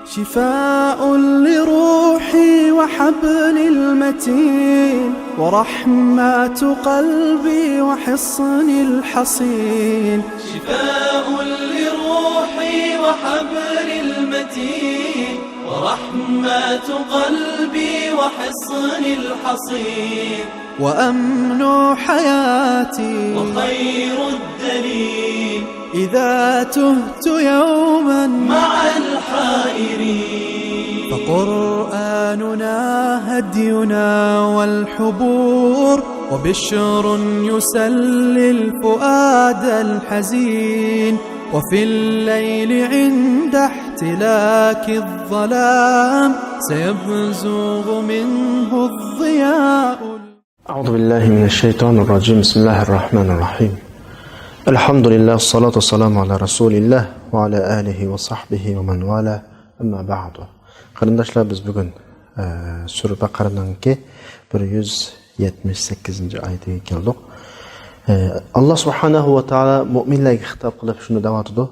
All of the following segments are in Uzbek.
شفاء لروحي وحبل المتين ورحمة قلبي وحصن الحصين. شفاء لروحي وحبل المتين ورحمة قلبي وحصن الحصين. وأمن حياتي وخير الدليل إذا تهت يوما مع الحائرين. فقرآننا هدينا والحبور وبشر يسلي الفؤاد الحزين. وفي الليل عند احتلاك الظلام سيبزغ منه الضياء. أعوذ بالله من الشيطان الرجيم. بسم الله الرحمن الرحيم. الحمد لله والصلاة والسلام على رسول الله وعلى آله وصحبه ومن والاه. أما بعد. Qarindoshlar, biz bugun Sura Baqaraning 178 oyatiga keldik. Allah subhanahu va taala mu'minlarga xitob qilib shuni da'vatidi.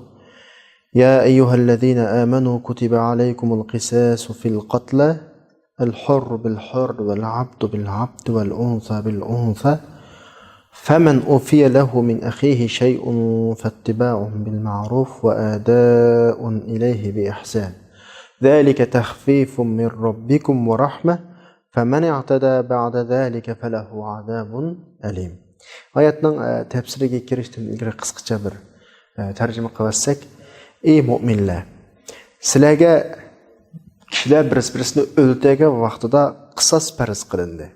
Ya ayyuhallazina amanu kutiba alaykumul qisasu fil qatl al-hurr bil-hurr wal-'abdu bil-'abdi wal-untha bil-untha faman ufiya lahu min akhihi shay'un fattiba'un bil-ma'ruf wa ada'un ilayhi bi ihsan. ذلك تخفيف من ربكم ورحمة فمن اعتدى بعد ذلك فله عذاب أليم. Oyatning tafsiriga kirishdan ilgari qisqacha bir tarjima qilsak, ey mu'minlar, sizlarga kishilar bir-birini o'ldirgan vaqtida qisos farz qilindi.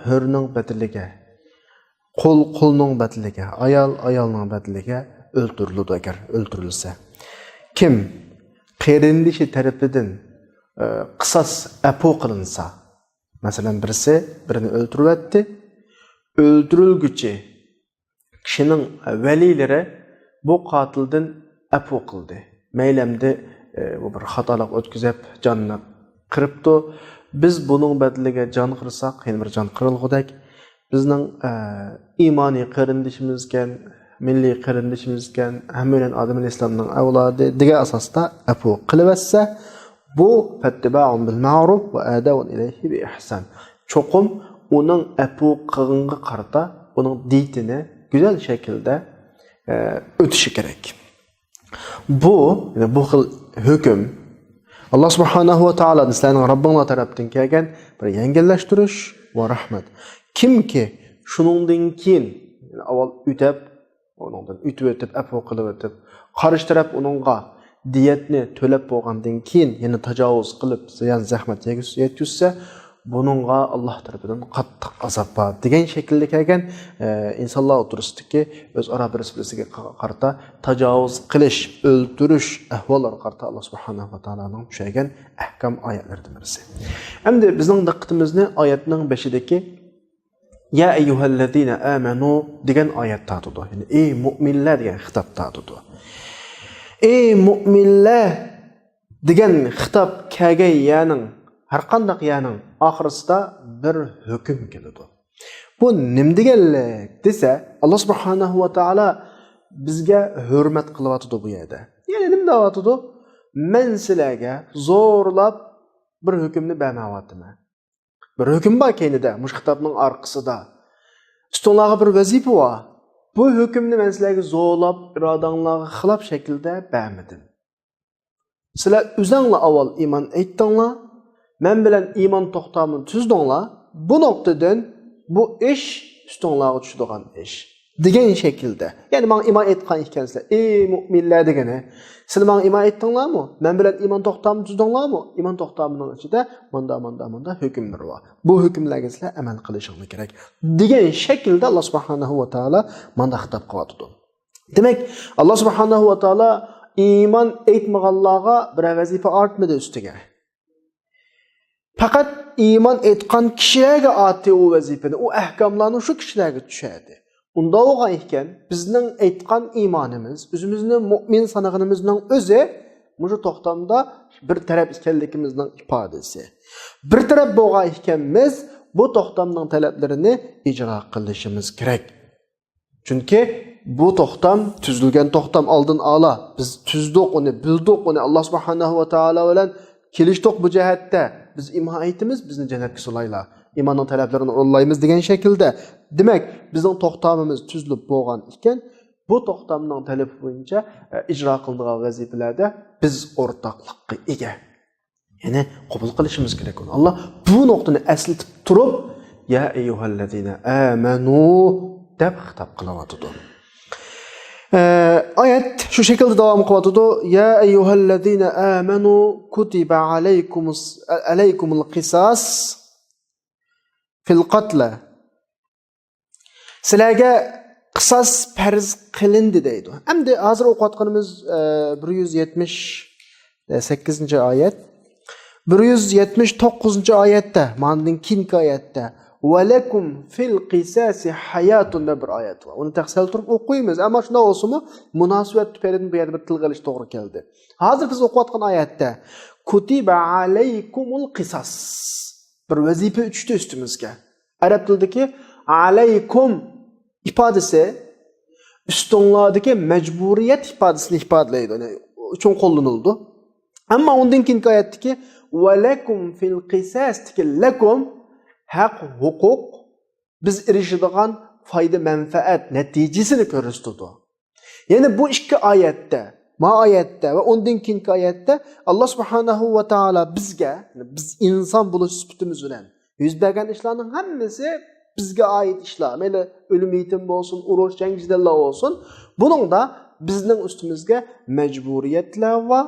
Hurning badiliga, qulning badiliga, ayolning badiliga o'ldiriladi agar o'ldirilsa. Kim qerindishi tarafidan qisos afu qilinsa, masalan birisi birini o'ldiryapti, öldürülgüçi kişinin velileri bu katilden afu kıldı. Meylemde bu bir hatalık ötküzüp canını kırıptı. Biz bunun bedeliga can kırsak, yine bir can kırılgıdak. Bizning imani qarindishimizken, milliy qarindishimizken, hammaning adamın İslamning avlodi degan asosda afu qilibsa, bu fattiba'un bil ma'ruf va ada'un ilayhi bi ihsan. Çoqum onun afu qılınğı qarta, onun diyetini güzel şekilde ötüşü gerek. Bu xil hüküm Allah subhanahu wa ta'ala sizlarning Rabbinglar tarafdan kelgan bir yengillashtirish va rahmat. Kimki shuningdan keyin avval o'tib, ondan o'tib afu qilib o'tib, qarshi taraf uningga diyetni to'lab bo'lgandan keyin yana tajovuz qilib, ziyon zahmat yetkazsa, bununla Allah tarafından qattiq azap var degan şekilde kelgan insonlar o'tirishdiki o'z ara birisiga qarata tajovuz qilish, o'ldirish ahvollari qarata Allah subhanahu va taolaning tushirgan ahkam oyatlaridan birisi. Endi bizning diqqatimizni oyatning 5idagi ya ayyuhallazina amanu degan oyat tatidi. Ya'ni ey mu'minlar degan xitob tatidi. Ey mu'minlar degan xitob kelgan ya'ning har qanday yaning oxirisida bir hukm keladi. Bu nima deganlik desa, Alloh subhanahu va taolo bizga hurmat qilyapti bu yerda. Ya'ni nima deyapti? Men sizlarga zo'rlab bir hukmni bermayapman. Bir hukm bor keyinida, mush kitobning orqasida. Ustunlarga bir vazifa bor. Bu hukmni men sizlarga zo'rlab, irodanglarga xilof shaklda bermadim. Sizlar o'zinglar avval iymon aytdinglar. Men bilen iman toxtamını tüzdünglar. Bu noktadan bu iş üstünlarga tushadigan iş. Degan şekilde. Yani bana iman etgan ekansizlar. Ey mu'minlar degani. Sizlar bana iman etdinglarmi? Men bilen iman toxtamını tüzdünglarmi? Iman toxtamının içinde manda hükümler var. Bu hükümlerga sizlar amal qilishingiz kerak. Degan şekilde Allah subhanahu va taolo manda xitob qilyapti. Demek Allah subhanahu va taolo iman etmaganlarga bir vazifa ortmadi ustiga. Fakat iman etgan kishilarga ati o vazifani, o ahkamlarni shu kishilarga tushadi. Unda olgan ekan, bizning aytgan imonimiz, o'zimizning mu'min sanag'imizning o'zi mushu to'xtamda bir taraf ekanligimizning ifodasi. Bir taraf bo'lgan ekanmiz, bu to'xtamning talablarini ijro qilishimiz kerak. Chunki bu to'xtam tuzilgan to'xtam oldin a'lo. Biz tuzdik uni, bildik uni Alloh subhanahu va taolo bilan kelishdik bu jihatda. Biz imoatimiz bizni jannatga so'laylar. İmanın talablarini o'rlaymiz degan shaklda. Demak, bizning to'xtamimiz tuzilib bo'lgan ekan, bu to'xtamning talabi bo'yicha ijro qilinadigan vazifalarda biz o'rtoqlikqa ega. Ya'ni qabul qilishimiz kerak. Alloh bu nuqtani aslatib turib, ya ayyuhallazina amanu deb xitob qilyapti. Ayet şu şekilde devam kılatıdı. Ya eyyuhellezine amenu kutiba aleykumul qisas fil qatla. Sizlarga qisas farz qilindi deydi. Endi hozir o'qiyotganimiz 178 oyat. 179 oyatda, mandan keyingi oyatda وَلَكُمْ فِي الْقِسَاسِ حَيَاتٌ bir oyat var. Onu tafsil turib o'qiymiz. Ammo shunda olsa-mu, munosabat tufayli bu yerda bir tilga olish to'g'ri keldi. Hozir biz o'qiyotgan oyatda kutiba alaykumul qisas. Bir vazifa uchdi ustimizga. Arab tilidagi alaykum ifodasi ustunlardagi majburiyat ifodasini ifodalaydi. Ya'ni uchun qo'llanildi. Ammo undan keyingi oyatdagi وَلَكُمْ فِي الْقِسَاسِ lakum haq, huquq biz erişadigan fayda, menfaat neticesini ko'rsatdi. Yani bu ikki oyatda, oyatda va undan keyingi oyatda Alloh subhanahu va taolo bizga, biz inson bo'lish sifatimiz bilan yuz bergan ishlarning hammasi bizga oid ishlar. Mayli o'lim yetim bo'lsin, urush, jang jidallar bo'lsin. Buningda bizning ustimizga majburiyatlar va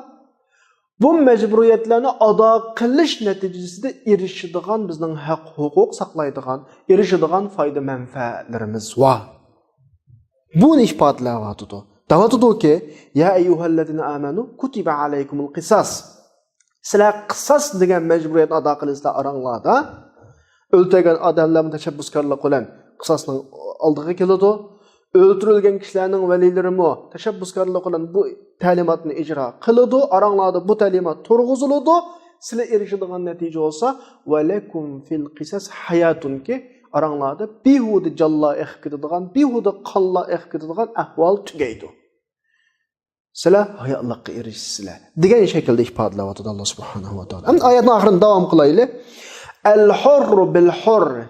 bu mecburiyetlerini ado qilish natijasida erishadigan bizning haq, huquq saqlaydigan, erishadigan foyda manfaatlarimiz va buni ifodalayapti. Davatudiki ya ayyuhallazina amanu kutiba alaykumul qisas. Sizlar qisas degan majburiyatni ado qilasizlar oranglarda o'ltirgan odamlarni tashabbuskorlik bilan qisasning oldiga keladi. Öldürülgen kişilerinin velileri mu teşebbüskarlık olan bu talimatını icra kılıdı. Aranglarda bu talimat turguzuludu. Size erişidiğin netice olsa وَلَكُمْ فِي الْقِسَسِ hayatun ki aranglarda bihudu calla ehkidediğin, bihudu kalla ehkidediğin ahval tügeydi. Size hayatlıkka erişsizler. Digen şekilde ifadelavatı Allah subhanahu wa ta'ala. Ayetin ahirinde devam kılaylı. El-hurru bil-hurri.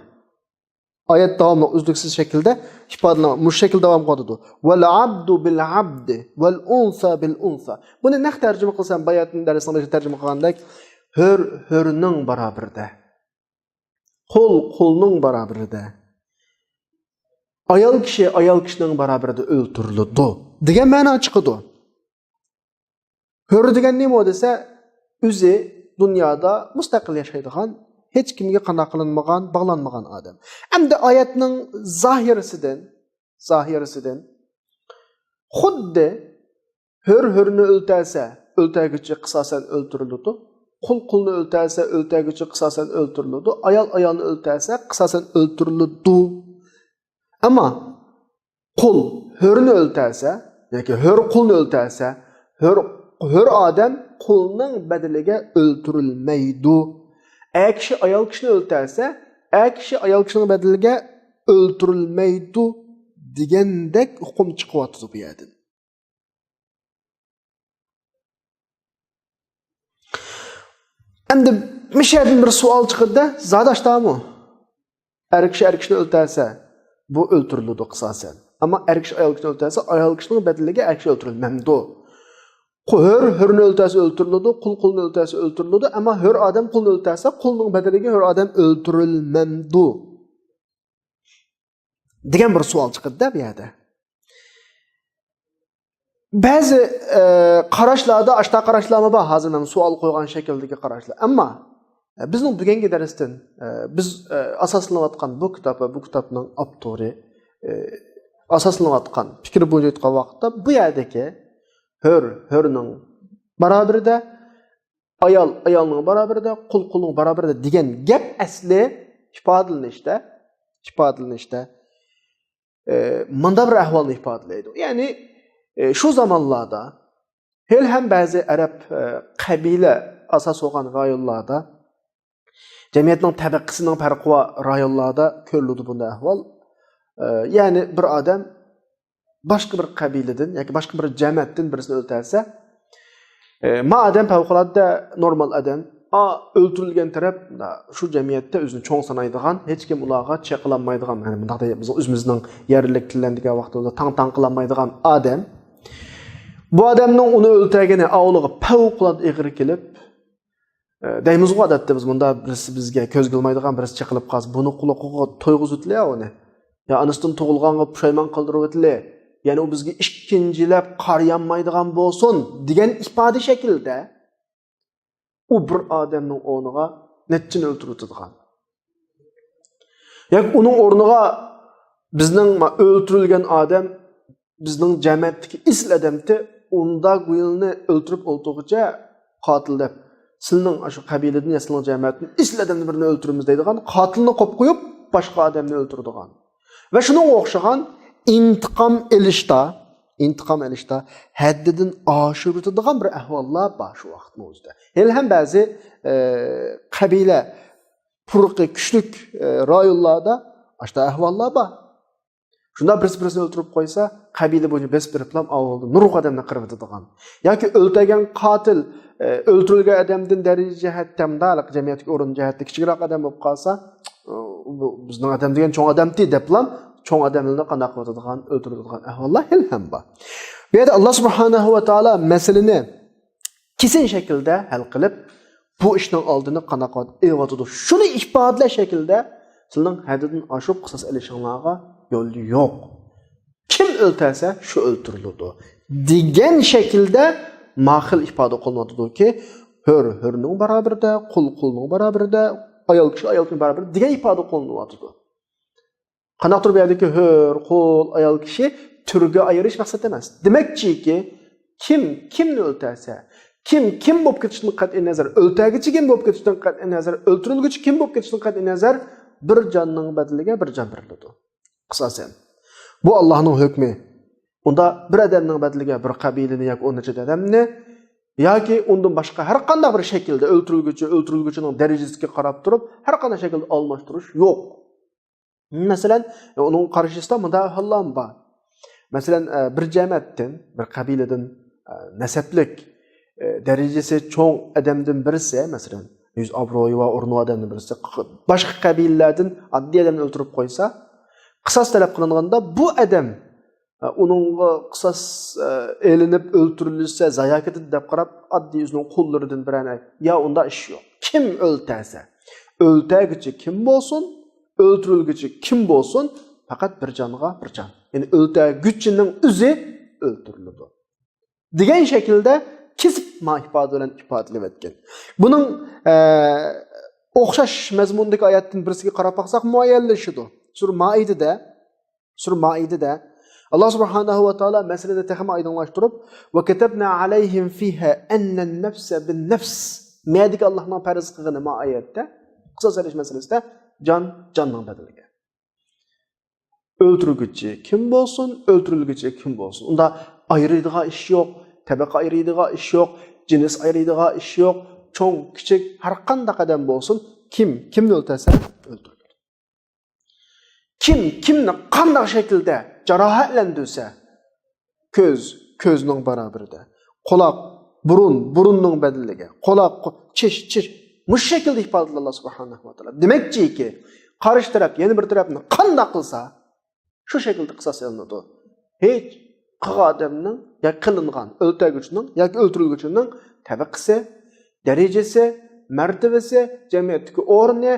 Ayet devamlı üzdüksüz şekilde ifadına bu şekilde devam kıldı. Vel abdu bil abdi vel unsa bil unsa. Bunu ne tercüme kılsam bayatın dersinde tercüme kılandak hörnün beraberinde. Kulnun beraberinde. Ayal kişinin beraberinde öldürüldü. Digen mana çıkıdı. Hör digen ne mi dese üzü dünyada müstakil yaşaydıgan hiç kimge qana qilinmagan, bağlanmagan adam. Endi oyatning zahirisidan xuddi hörni o'ltasa, o'ltaguchi qisosan o'ltiriladi. Qulni o'ltasa, o'ltaguchi qisosan o'ltiriladi. Ayolni o'ltasa, qisosan o'ltiriladi. Ammo qul hörni o'ltasa, yoki hör qulni o'ltasa, hör odam qulning badaliga o'ltirilmaydi. Eğer kişi ayol kişini öldürse, kişi ayol kişinin bedeliga öldürülmeydi degandek hukm chiqyapti bu yerdan. Endi misherdan bir savol chiqdi, zadashdami? Kişi kişini öldürse, bu öldürülüdü qisosan. Ammo kişi ayol kişini öldürse, ayol kişinin bedeliga kişi öldürülmemdi. Hörni öldürse öldürüldü, kulni öldürse öldürüldü ama hör adam kulni öldürse kulning bedeliga hör adam öldürülmemdi. Degan bir savol chiqdi bu yerda. Ba'zi qarashlarda, ashta qarashlarmi bor, hozir men savol qo'ygan shakldagi qarashlar. Ammo bizning bugungi darsdan biz asoslanayotgan bu kitobning avtori asoslanayotgan fikr bo'yicha aytgan vaqtda bu yerdagi hörnün beraberinde, ayolning beraberinde, qulning beraberinde degan gap asli ifodalanishda manda bir ahvolni ifodalaydi. Ya'ni shu zamonlarda ham ba'zi arab qabila asos bo'lgan rayonlarda jamiyatning tabaqasining farqi va rayonlarda ko'riladi bunday ahvol. Ya'ni bir odam başka bir kabileden yoki başka bir cemiyatdan birisini öldürse, madem favqulodda normal adam, öldürülgen taraf şu cemiyatda özünü çoğ sanaydigan, hech kim ularga çeqilanmaydigan, yani bundaqda biz özümüzning yerlik tillendigan vaqtida tang qilanmaydigan adam. Bu adamning uni o'ltirgani avliga favqulod ig'ir kelib, deymiz odatda biz bunda birisi bizga ko'z qilmaydigan birisi chiqilib qolsa, buni quloqiga to'yg'izitlar uni. Ya anasdan tug'ilganga pushaymon qildirib o'tlar. Yani o bizga ikkinchilab qarayanmaydigan bo'lsin degan ifoda shaklida u bir odamning o'rniga nechini o'ltiradigan. Yoki uning o'rniga bizning o'ltirilgan odam bizning jamiyatdagi isl odamni unda guyilni o'ltirib o'ltirguncha qotil deb sizning shu qabiladan ya sizning jamiyatdan isl odamni birini o'ltiramiz deydigan qotilni qo'yib qo'yib boshqa odamni o'ltiradigan. Va shunga o'xshagan intiqom elishda haddidan oshib o'tadigan bir ahvollar bor shu vaqtning o'zida. Ham ba'zi qabila furqi kuchlik rayonlarda ashta ahvollar bor. Shunda birini o'ltirib qo'ysa, qabila bo'yicha besbiriblam avvalda nurg'a odamni qirib o'tadigan. Yoki o'ltagan qotil o'ltirilgan odamdan daraja jihatdan jamiyatga o'rin jihatda kichikroq odam bo'lib qolsa, bizning odam degan cho'ng odamti deblam çoğ adamlarını qanaq qiladigan, o'ldiradigan ahvollar ham bor. Bu yerda Alloh subhanahu va taolo masalani kesin shaklda hal qilib, bu ishning oldini qanaq qiladi. Shuni ifodalash shaklda sizning haddidan oshib qisas ilishinglarga yo'l yo'q. Kim o'ltirsa shu o'ltiriladi degan shaklda ma'qul ifoda qilinadiki, hurning barobarida, qulning barobarida, ayolning barobarida degan ifoda qilinadi. Qanaqdir bu yerdagi hur, qul, ayol kishi turga ayirish maqsad emas. Demakki, kimni o'ltirsa, kim bo'lib ketishidan qat'iy nazar, o'ltagichi kim bo'lib ketishidan qat'iy nazar, o'ltirilguchi kim bo'lib ketishidan qat'iy nazar bir jonning badaliga bir jon beriladi. Qisosan. Bu Allohning hukmi. Unda bir odamning badaliga bir qabilani yoki 10 necha odamni yoki undan boshqa har qanday bir shaklda o'ltirilguchining darajasiga qarab turib, har qanday shaklda almashtirish yo'q. Mesela onun karşısında mı da hallam var. Mesela bir cemaatten, bir kabileden neseplik derecesi çoğ adamdan birisi, mesela 100 avroyu ve ornu adamdan birisi, başka kabilelerden adli adamını öldürüp koysa, kısas talep kılındığında bu adam onun kısas elinip öldürülürse, zayak edip de qarab adli yüzünün kullarından birine, ya onda iş yok. Kim öldürse, öldürgücü kim olsun? Öldürülgücü kim olsun? Fakat bir canıga bir can. Yani öldürgücünün özü öldürülüdü. Diyen şekilde kesip ifade olan ifadeli etken. Bunun okşaş mezmundaki ayetin birisiga qarab baksak muayyenleşidir. Sur Maide'de Allah subhanahu wa ta'ala meselede tehim aydınlaştırıp ve ketebna aleyhim fiha ennen nefse bin nefs. Medik Allah'ın farz kılgını ma ayette. Kısa söyleş meselesinde canның bedeliga. Öldürgücü kim olsun, öldürülgücü kim olsun. Unda ayrıydığa iş yok, tabaka ayrıydığa iş yok, cins ayrıydığa iş yok, çoğ, küçük, her qanday adam olsun, kimni öldürse öldürülür. Kimni qanday şekilde carahatlendirse, közning barabarida, quloq, burunning bedeliga, quloq, chish bu şekilde ifade Allah subhanahu wa ta'ala. Demekçi ki karşı taraf yeni bir tarafını qanday qilsa şu şekilde qisas elinadi. Hiç adamning ya qilingan o'ltirguchining yoki o'ltirilguchining tabaqasi, darajasi, martabasi, jamiyatdagi o'rni,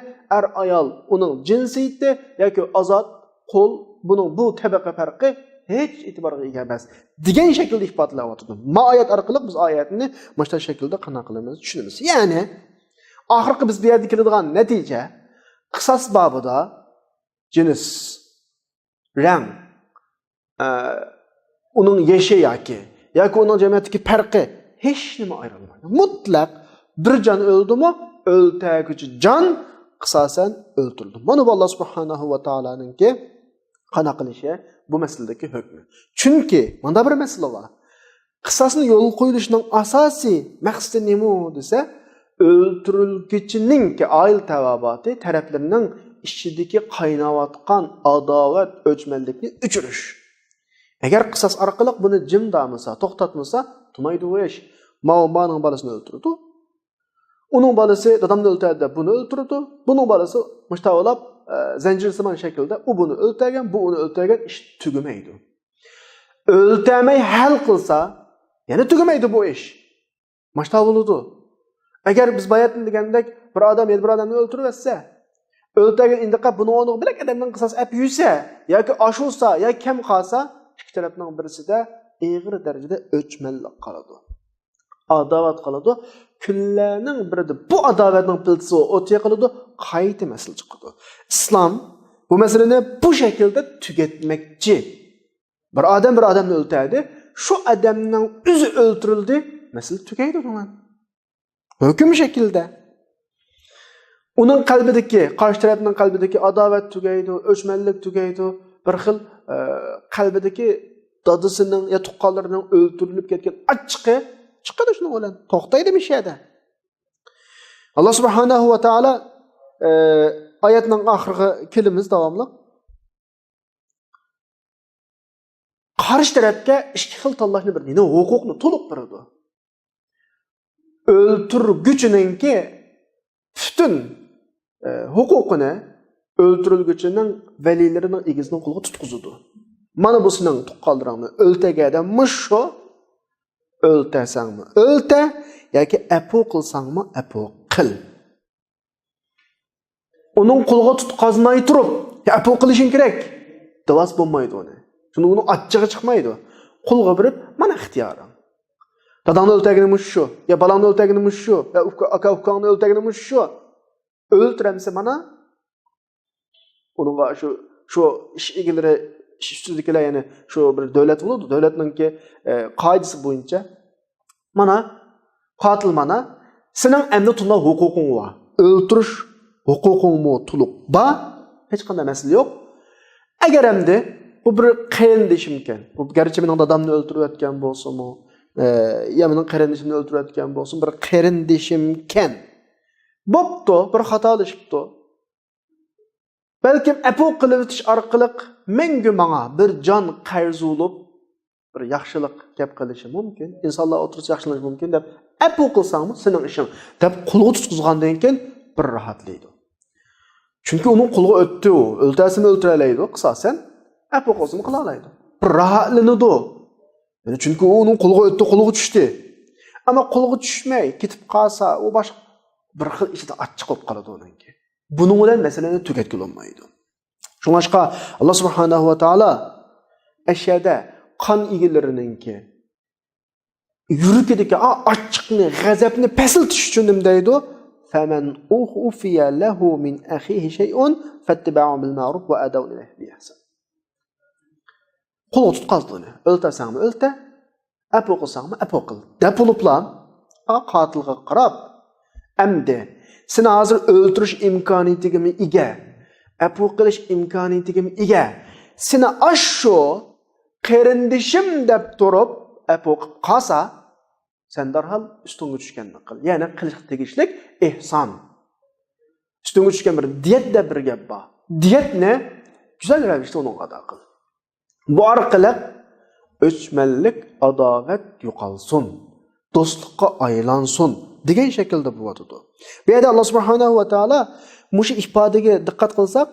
ayol uning jinsiyati yoki azod, qul buning bu tabaqa farqi hech e'tiborga ega emas. Degan shaklda ifodalayapti. Ma oyat orqali biz oyatni mana shaklda qanday qilamiz tushunamiz. Ya'ni ahirgi biz bu yerda keladigan natija qisas babida jins, rang, uning yashi yoki uning jamiyatdagi farqi hech nima ayrilmaydi. Mutlaq bir jon o'ldimi, o'ltaguchi jon qisosan o'ltirildi. Mana bu Alloh subhanahu va taolaninki qana qilishi bu masaladagi hukmi. Chunki mana bir masala bor. Qisosni yo'l qo'yilishining asosiy maqsadi nima desa, öldürülgüçünün ki aile tevabatı taraflarının işçideki kaynayotgan adovat ölçmellikini üçürüş. Agar qisas orqali buni jim damasa, to'xtatmasa, tumaydi bu ish. Ma'omaning bolasini o'ltirdi. Uning bolasi dadamni o'ltirdi deb buni o'ltirdi. Buning bolasi mushtavolab zanjirsimon shaklda u buni o'ltirgan, bu uni o'ltirgan, ish tugamaydi. O'ltirmay hal qilsa, yana tugamaydi bu ish. Mushtavoladi. Agar biz bayatni degandek bir odam bir odamni o'ltirib etsa, o'ltirgan indiqa buni o'rniga bilak odamdan qisas ap yursa yoki oshursa yoki kam qolsa, ikki tarafning birisida og'ir darajada o'chmanlik qoladi. Adovat qoladi. Kunlarning birida bu adovatning piltisi o'tga qoladi, qayta masala chiqadi. Islom bu masalani bu shaklda tugatmoqchi. Bir odamni o'ltirdi, shu odamning o'zi o'ltirildi, masala tugaydi bundan. Hukm shaklda. Uning qalbidagi, qarshi tarafning qalbidagi adovat tugaydi, o'chmanlik tugaydi, bir xil qalbidagi dadisining ya tuqqanlarining o'ltirilib ketgan achchiqi chiqadi shuni bilan. To'xtaydi bir şeyda. Allah subhanahu va taala oyatning oxirgi kelimiz davomli. Qarshi tarafga ikki xil tanlashni bir nima huquqni to'liq beradi. O'ltirguchininki butun huquqini o'ltirilguchining valilarining egizini qo'lga tutqizadi. Mana bu sening tuqqanlaringni o'ltagada musho o'ltasangmi o'lta yoki apu qilsangmi apu qil. Uning qo'lga tutqazmay turib, apu qilishing kerak. Davas bo'lmaydi uni. Shuni uni achchig'i chiqmaydi. Qo'lga berib, mana ixtiyoring. Dadangni o'ltagini shu, ya balangni o'ltagini shu, ya aka-ukangni o'ltagini shu. O'ltiramsa mana uningga shu ish egalari ish ustidagilar, ya'ni shu bir davlat bo'ladi, davlatningki qoidasi bo'yicha mana qotil mana sening endi tunda huquqing bor. O'ltirish huquqingmi to'liq bor, hech qanday masala yo'q. Agar endi bu bir qarindishimkan, bu garchi mening dadamni o'ltirib atgan bo'lsa-mu, ya mening qarindishimni o'ltirib atgan bo'lsin, bir qarindishimkan. Bo'pti, bir xatolashibdi. Balkim apu qilib o'tish orqali menga menga bir jon qarz bo'lib, bir yaxshilik gap qilishi mumkin. Insonlar o'tirsa yaxshilik mumkin deb apu qilsangmi sening ishing deb qo'lga tutqizgandan keyin bir rahatlaydi. Chunki uning qo'lga o'tdi, o'ltasini o'ltiralaydi, qisasan apu qilsam qila oladi. Bir rahatlanadi. Yani chunki uning qo'lga o'tdi, qo'lga tushdi. Ammo qo'lga tushmay ketib qolsa, u boshqa bir xil ichida achchiq bo'lib qoladi uningki. Buning bilan masalani tugatga olmaydi. Shunga Allah subhanahu va taolo ashada qon egilarininki yurikidagi achchiqni, g'azabni pasiltish uchun nima deydi? Faman ufiya lahu min akhihi shay'un fattiba'u bil ma'ruf va adaw ilayhi bi ihsan. Qo'lga tutqazdini, o'ltasangmi o'lta, apu qilsangmi apu qil. Deb bo'liblar, qotilga qarab, amdi seni hozir o'ltirish imkoniyatigami ega, apu qilish imkoniyatigami ega. Seni asho qarindishim deb turib apu qilsa, sen darhol ustunga tushganni qil. Ya'ni qilish tegishlik ihson. Ustunga tushgan bir diyat deb bir gap bor. Diyatni go'zal ravishda uni ado qil. Bu orqali o'chmanlik, adovat yo'qolsin, do'stlikqa aylansin degan shaklda bo'ladi. Bu yerda Alloh subhanahu va taolo mush ifodaga diqqat qilsak,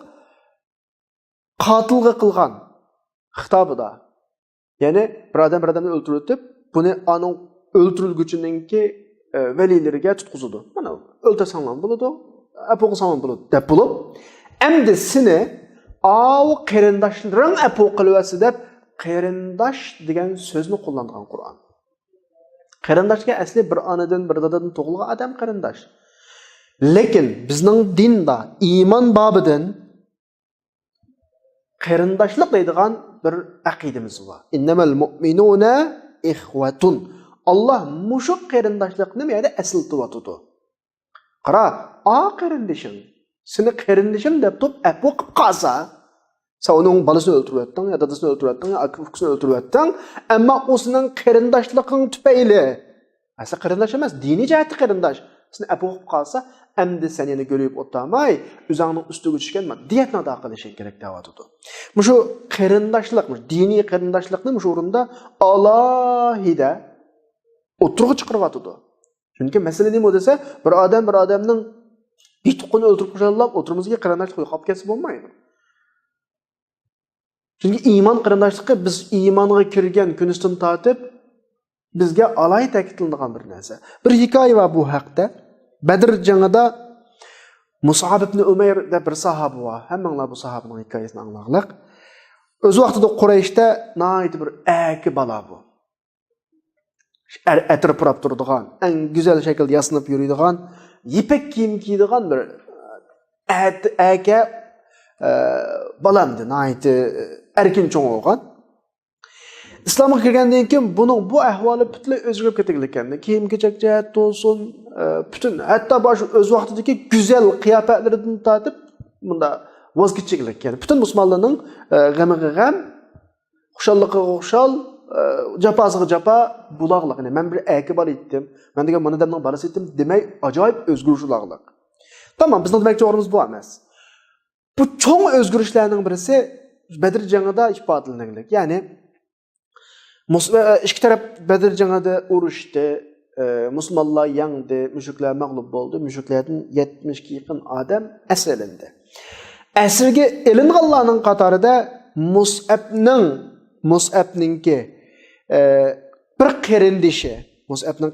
qotilga qilgan xitobida, ya'ni bir odamni o'ltirib, buni aning o'ltirilguchininki valilariga tutqizadi. Mana o'ltasanglar bo'ladi, apu qilsanglar bo'ladi deb bo'lib, endi seni qarindoshlaring apu qilvasi deb qarindosh degan so'zni qo'llangan Qur'on. Qarindoshga asli bir onadan, bir dadadan tug'ilgan odam qarindosh. Lekin bizning dinda iymon bobidan qarindoshlik deydigan bir aqidamiz bor. Innamal mu'minuna ikhwatun. Allah mushu qarindoshlikni meyda asl tuvatudi. Qara, qarindishing. Seni qarindishim deb turib apu qilib qolsa, sen uning bolasini o'ltirib atding, ya dadasini o'ltirib atding, ya aka-ukasini o'ltirib atding, ammo o'zining qarindoshliging tufayli, asli qarindosh emas, diniy jihatdan qarindosh. Sen apu qalsa, endi sen yeni görüp otamay, üzerinin üstüge düşken diyetini ada qilishing kerak davatıdı. Şu qarindoshlik, diniy qarindoshlikni şu o'rinda alohida o'tirg'i chiqaryapti. Chunki masala nima desa, bir odamning yutuqini o'ldirib qo'yishallab, o'tirimizga qarindoshlik qo'yib ketsa bo'lmaydi. Chunki iymon qarindoshligi biz iymonga kirgan kundan tortib bizga alay ta'kidlanadigan bir narsa. Bir hikoya va bu haqda Badr jangida Mus'ab ibn Umayr deb bir sahoba bor. Hammanglar bu sahobaning hikoyasini anglag'liq. O'z vaqtida Qurayshda nihoyat bir aki bala bu. Atir purab turadigan, eng go'zal shaklda yasinib yuradigan, ipak kiyim kiyadigan bir aka balamdi, nihoyat erkin cho'ng bo'lgan. İslam'a kirgandan keyin buning bu ahvoli butunlay o'zgarib ketgan ekan. Kiyim-kechak jihat bo'lsin, butun hatto bosh o'z vaqtidagi go'zal qiyofatlaridan tortib bunda voz kechgan ekan. Butun musulmonlarning g'amiga g'am, xushalligiga xushal, jafosiga jafo bulog'liq. Men bir aka bor edim. Men degan mana demning balasi edim demay ajoyib o'zgarishlarlik. Tamam, bizning demoqchi o'rnimiz bu emas. Bu cho'ng o'zgarishlarning birisi Badr jangida ifodalangan. Ya'ni ikki taraf Badr jangida urushdi, musulmonlar yengdi, müşriklar mag'lub bo'ldi. Müşriklardan 70 ga yaqin odam asralandi. Asrga ilinganlarning qatorida Mus'abningki bir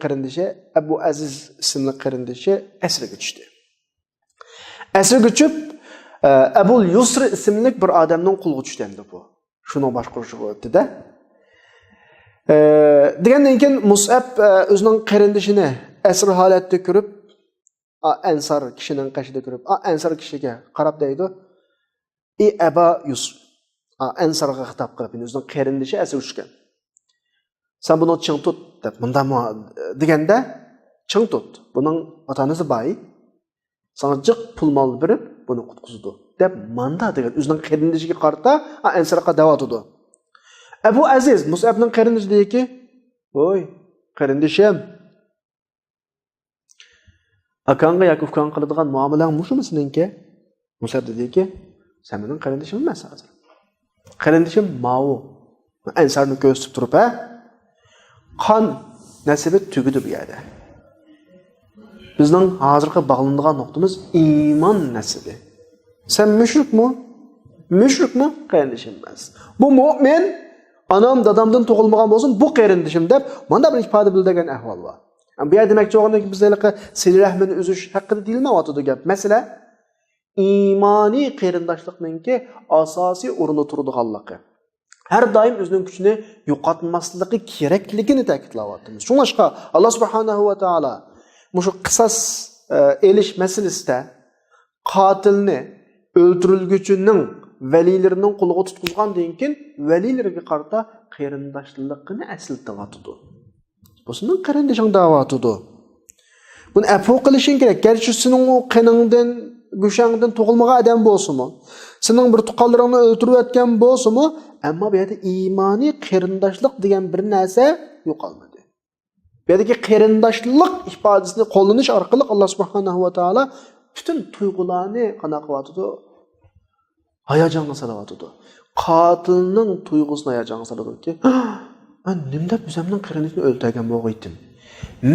qarindishi, Abu Aziz ismli qarindishi asrga tushdi. Asrga tushib Abul Yusr ismli bir odamning qo'liga tushdi bu. Shuni boshqarishi bo'ldi-da. Degandan keyin Mus'ab o'zining qarindishini asr holatda ko'rib, Ansar kishining qashida ko'rib, Ansar kishiga qarab deydi: "Ey Aba Yusr." Ansarga xitob qilib, o'zining qarindishi asr tushgan. "Sen buni ching tut" deb bunda deganda, "Ching tut. Buning ota-onasi boy. Sana jiq pul mol berib, buni qutqizdi" deb manda degan o'zining qarindishiga qarata Ansarga da'vat etdi. Abu Aziz Mus'abning qarindishi deyki, "Voy, qarindishim. Akanga yoki ukang qiladigan muomalang mushumi seningki?" Mus'ab dediki, "Sen mening qarindishim emas hozir. Qarindishim Mao." Ansarni ko'rsatib turib, qon nasibi tugidi bu yerda. Bizning hozirgi bog'lanadigan nuqtamiz iymon nasibi. Sen mushrikmi? Mushrikmi? Qarindishim emas. Bu mu'min anam dadamdan tug'ilmagan bo'lsin, bu qarindishim deb mana bir ifoda bildirgan ahvol bor. Bu yer demakchi o'g'inki bizlarga silay rahmini uzish haqida deyilmayotdi gap. Masala iymoniy qarindoshlikningki asosiy o'rinda turadiganligi. Har doim o'zining kuchini yo'qotmasligi kerakligini ta'kidlayapmiz. Shuningcha Alloh subhanahu va taolo mushu qisas elish masalasida qotilni o'ldirilguchining valiylarining qo'liga tutqizgandan keyin valiylarga qarata qarindoshligini aslatib bu sening qarindishing da'vatidir. Buni afu qilishing kerak. Garchi sening qiningdan, go'shangdan tug'ilmagan odam bo'lsa-mu, sening bir tuqqanlaringni o'ldirib o'tgan bo'lsa-mu, ammo bu yerda iymoniy qarindoshlik degan bir narsa yo'qolmadi. Bu yerdagi qarindoshlik ifodasini qo'llanish orqali Alloh subhanahu va taolo butun tuyg'ularni qana qilyapti. Hayajonga salayapti. Qotilning tuyg'usini hayajonga salayapti. Men nimda o'zimning qarindishini o'ldirgan bo'lg'aydim.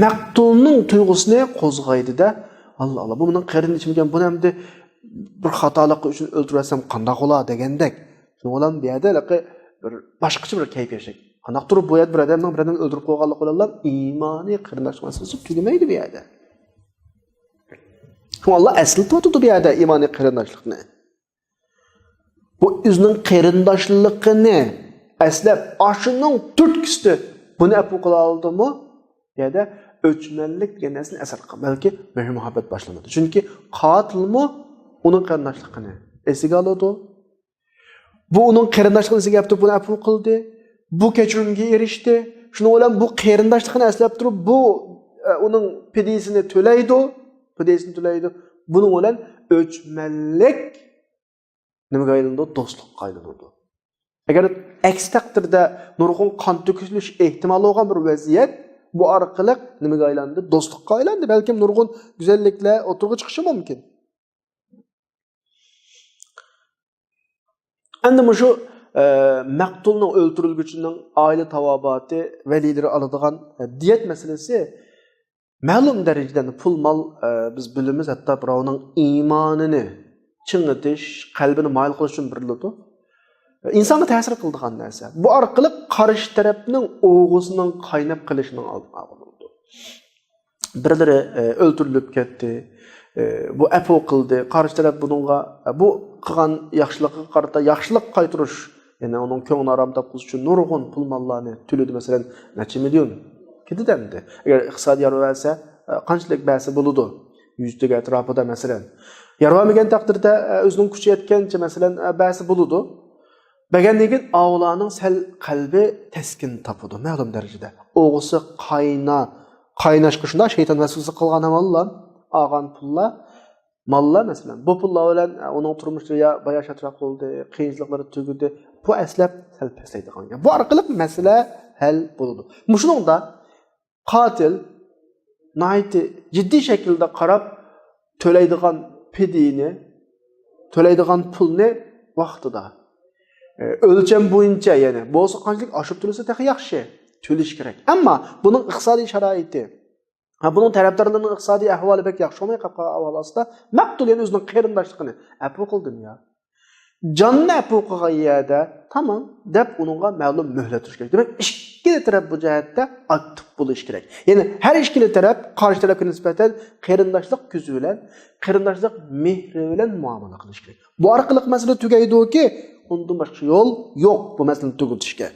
Maqtulning tuyg'usini qo'zg'aydi-da, Allah Allah, bu mening qarindishim ekan, buni hamda bir xatolik uchun o'ldirsam qanday bo'ladi degandek. Shuningdan bu yerda bir boshqacha bir kayf yashaydi. Qanday turib bu yerda bir odamning bir odamni o'ldirib qo'yganlik bilan iymoniy qarindoshlik masalasi tugamaydi bu yerda. Allah asli tutdi bu yerda iymoniy qarindoshlikni. Bu o'zining qarindoshligini aslab ashining turtkisi buni apu qila oldimi? Ya da o'chmanlik degan narsani asar qilib, balki mehr muhabbat boshlanadi. Chunki qotilmi uning qarindoshligini esiga oladi. Bu uning qarindoshligini esiga olib buni apu qildi. Bu kechirimga erishdi. Shuning bilan bu qarindoshligini aslab turib, bu uning pidisini to'laydi. Buning bilan o'chmanlik nimaga aylandi? Do'stlikqa aylandi. Agar aks taqdirda nurg'un qon to'kilish ehtimoli bo'lgan bir vaziyat Bu arqılık nimaga aylandi? Do'stlikqa aylandi. Balkim nurg'un go'zalliklar o'tirg'i chiqishi mumkin. Endi shu maqtulning o'ltirilguchining oila tavobati valilari oladigan diyet masalasi ma'lum darajada pul mol biz bilamiz, hatto birovning iymonini chingitish, qalbini moyil qilish uchun beriladi. İnsonga ta'sir qiladigan narsa. Bu orqali qarshi tarafning o'g'usining qaynab qilishining oldini oladi. Birlari o'ltirilib ketdi. Bu afu qildi. Qarshi taraf buningga bu qilgan yaxshilikqa qarata yaxshilik qaytarish, ya'ni uning ko'nglini arom topqish uchun nurg'un pul mollarni to'ladi, masalan, necha million ketadi. Agar iqtisodiy yarvalsa, qanchalik ba'si bo'ladi? 100 ta atrofida masalan. Yarvamagan taqdirda o'zining kuchi yetgancha masalan ba'si bo'ladi. Bagandagi avlaning sal qalbi taskin topadi ma'lum darajada. O'g'isi qaynashqa shunda shayton vasvasa qilgan amallar, olgan pullar, mollar masalan. Bu pullar bilan uning turmushi ya bayashatroq bo'ldi, qiyinchiliklari tugudi. Bu aslab sal pasaydigan. Bu orqali masala hal bo'ladi. Shuningda qotil nihoyatda jiddiy shaklda qarab to'laydigan pidini, to'laydigan pulni vaqtida o'lcham bo'yicha, ya'ni bo'lsa qanchalik oshib tursa taxi yaxshi to'lish kerak. Ammo buning iqtisodiy sharoiti, buning tarafdorlarining iqtisodiy ahvoli bek yaxshi olmay qolgan ahvolida maqtul yana o'zining qarindoshligini apu qildim ya. Jonni apu qilgan yerda tamam deb uningga ma'lum muhlat turish kerak. Demak, ikkala taraf bu jihatda aktiv bo'lish kerak. Ya'ni har ikkala taraf qarshi tarafga nisbatan qarindoshlik ko'zi bilan, qarindoshlik mehri bilan muomala qilish kerak. Bu orqali masala tugaydiki, undan boshqa yo'l yo'q bu masalani tugatishga.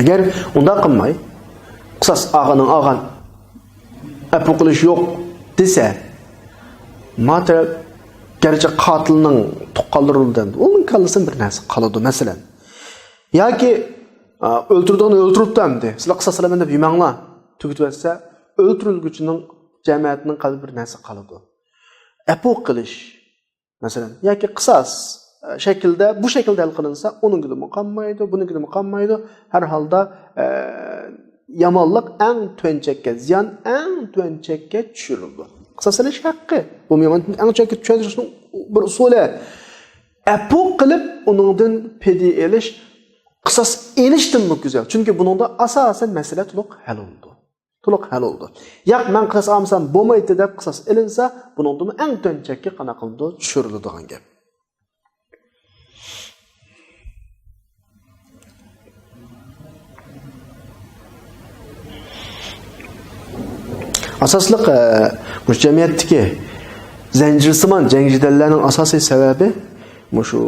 Agar unda qilmay, qisas og'an apu qilish yo'q desa, mata garchi qotilning tuqqanlaridan uning kallasini bir narsa qoladi masalan. Yoki o'ltirdiğini o'ltiribdi. Sizlar qisasalaman deb yemanglar. Tugitsa, o'ltirilguchining jamiyatning qalbi bir narsa qoladi. Apu qilish masalan yoki qisas shaklda bu shaklda hal qilinsa, uningida muqammaydi, buningida muqammaydi. Har holda yomonlik eng to'nchakka, ziyon eng to'nchakka tushirildi. Qisasalash haqqi. Bu yomonlikni eng to'nchakka tushirishning bir usuli. Apu qilib uningdan pedi elish qisas elishdim mi güzel. Çünkü bunun da asasen mesele to'liq hal oldu. To'liq hal oldu. Yo'q, men qisas olmasam bo'lmaydi deb qisas elinsa, bunun da eng to'nchakka qana qildi, tushiriladigan gap. Asosliq bu jamiyatdagi zanjirsimon jangidarlarning asosiy sababi shu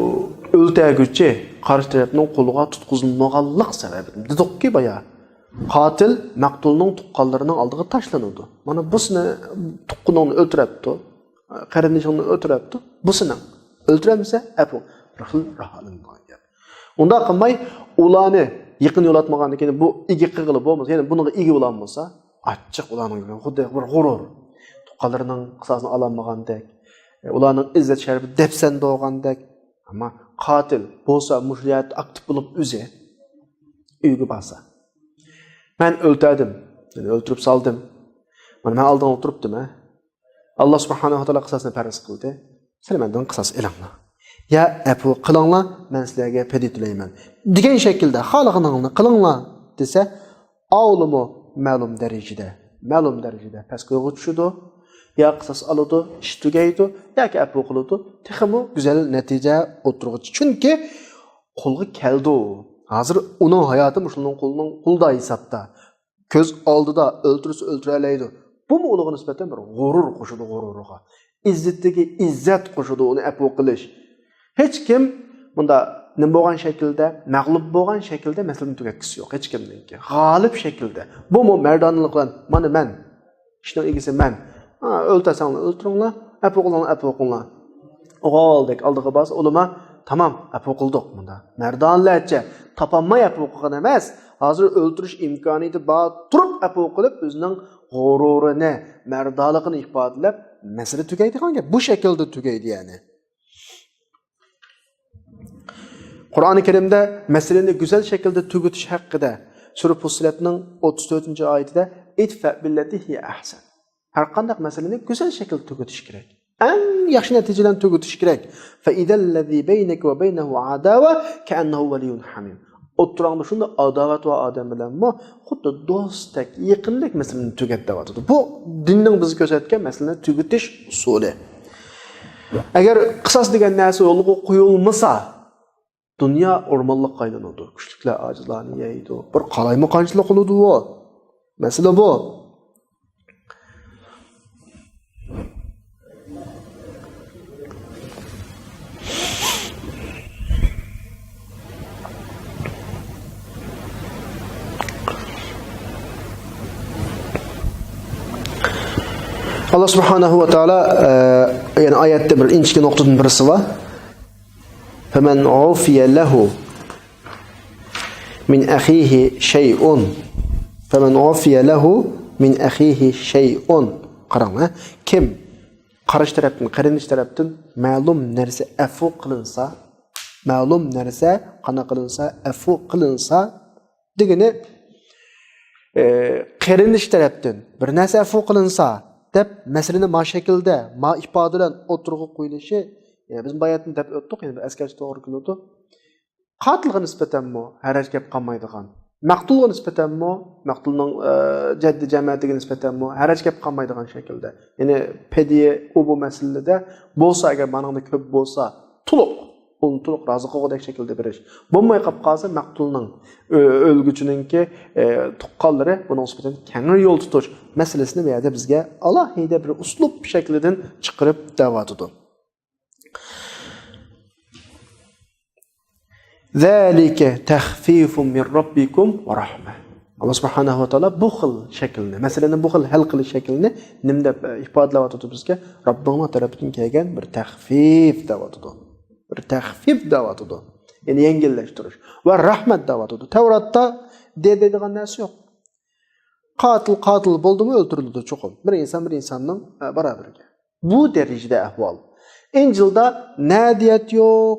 o'ltaguchi qarshi tarafning qo'liga tutqizilmaganlik sababi. Dedikki baya qotil maqtulning tuqqanlarining oldiga tashlanadi. Mana busini tuqqunini o'ltiribdi, qarindishini o'ltiribdi. Busini o'ltiramsa, apu rahalingan gap. Unda qilmay ularni yaqin yo'latmagandan keyin bu igi qig'ili bo'lmasa, ya'ni buniga igi bo'lmasa, achchiq ularning xuddi bir g'urur. Tuqqanlarining qisasini ololmagandek, ularning izzat sharifi depsan bo'lgandek. Ama qatil bo'lsa, mushiyat aktiv bo'lib o'zi uyga borsa. Men o'ltirdim, ya'ni o'ltirib soldim. Mana men oldin o'tiribdim. Alloh subhanahu va taolo qisasini farz qildi. Sizlardan qisas elanglar. Ya apu qilinglar, men sizlarga pedi tilayman. Degan shaklda xalqingni qilinglar desa, avlumi ma'lum darajada pastga tushadi. Ya qisas oladi, ish tugaydi, yoki apu qiladi. Texmi güzel natija o'tirg'ich. Chunki qo'lga keldi. Hozir uning hayoti mushuning qo'lining qulda hisobda. Ko'z oldida o'ltiralaydi. Bu mu ularga nisbatan bir g'urur qo'shadi g'ururiga. İzzatdagi izzat qo'shadi uni apu qilish. Hech kim bunda nima bo'lgan shaklda, mag'lub bo'lgan shaklda masalani tugatkisi yo'q hech kimningki. G'olib shaklda. Bu mu mardonlik bilan mana men, ishning egasi men. O'ltasanglar o'ltiringlar, apu qilinglar. O'g'ildek oldiga bas, ulama tamam apu qildik bunda. Mardonlarcha topolmay apu qilgan emas. Hozir o'ltirish imkoniyati bor turib apu qilib o'zining g'ururini, mardonligini ifodalab mesele tugaydigan gap. Bu şekilde tugaydi yani. Qur'oni Karimda meseleni güzel şekilde tugutish haqida Sura Fussilatning 34 oyatida itfa billati hiya ahsan. Har qanday meseleni güzel şekilde tugutish kerak. En yaxshi natijadan tugutish kerak. Fa idallazi baynaka va baynahu adawa ka'annahu waliyyun hamim. O'tirangda shunda adovat va odam bilan xuddi do'stdek, yaqinlik masalani tugatdi. Bu dinning bizga ko'rsatgan masalani tugutish usuli. Agar qisos degan narsa yo'lga qo'yilmasa, dünya ormanlık kaynanadı. Küçükler acılarını yeydi. Bir qalayma qanchalik qiladi bu. Mesele bu. Allah Subhanahu wa Ta'ala yani ayette bir inçki noktadan birisi var. فَمَنْ عُفِيَ لَهُ مِنْ أَخِيهِ شَيْءٌ فَمَنْ عُفِيَ لَهُ مِنْ أَخِيهِ شَيْءٌ Qarang, kim qarış tarafdan, qarinish tarafdan ma'lum narsa afu qilinsa, ma'lum narsa qana qilinsa, afu qilinsa degani qarinish tarafdan bir narsa afu qilinsa deb masalani ma shaklda, ma ifodadan o'tirg'i qo'yilishi. Yani bizim bayatını dep öttük, yani eskerçi doğru kılıyordu. Katılga nispeten mi? Haraç gap kalmaydıgan. Maktulga nispeten mi? Maktulun ceddi cemaatine nispeten mi? Haraç gap kalmaydıgan şekilde. Yani pediye o bu meselede bolsa eğer mananda köp bolsa tuluk. Onu tuluk razı qoğudek şekilde biriş. Bulmay qap qalsa maktulun ölgüçününki tuqqalları bunun nispeten kengir yol tutuş meselesini bir yerde bizge alahide bir uslup şekliden çıkarıp davatıdı. ذَلِكَ تَخْفِيفٌ مِنْ رَبِّكُمْ وَرَحْمَةٌ. Allah Subhanahu wa Ta'ala bu xil şeklini, meselenin bu xil hal qilish şeklini nimda ifodalab bizga Rabbimiz tarafidan kelgan bir taxfif da'vatidir. Bir taxfif da'vatidir. Yani yengillashtirish va rahmat da'vatidir. Tavratda deydigan narsa yo'q. Qatil bo'ldimi o'ltirildi cho'qim. Bir insonning barabariga. Bu darajada ahvol. İncil'da ne diyet yok,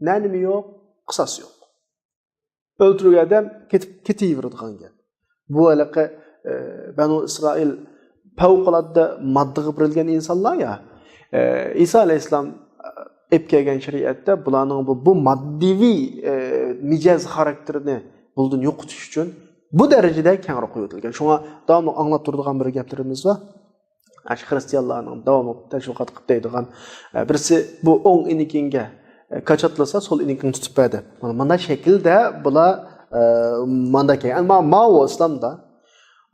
ne nimi yok, qisas yok. Öldürülen adam ketiveradigan gap. Bu alaqa Banu İsrail favqulodda moddaga berilgan insonlar ya. İsa alayhissalom ep kelgan shariatda bularning bu moddiy mijoz xarakterini buldan yo'qotish uchun bu darajada kengroq qo'yilgan. Shunga davomli anglab turadigan bir gaplarimiz var. Hristiyanlarning davomli tashviqot qilib deydigan birisi bu o'ng inikinga kaçatlasa sol inikini tutup berdi. Manda şekilde bula manda ki. Yani Mao İslam'da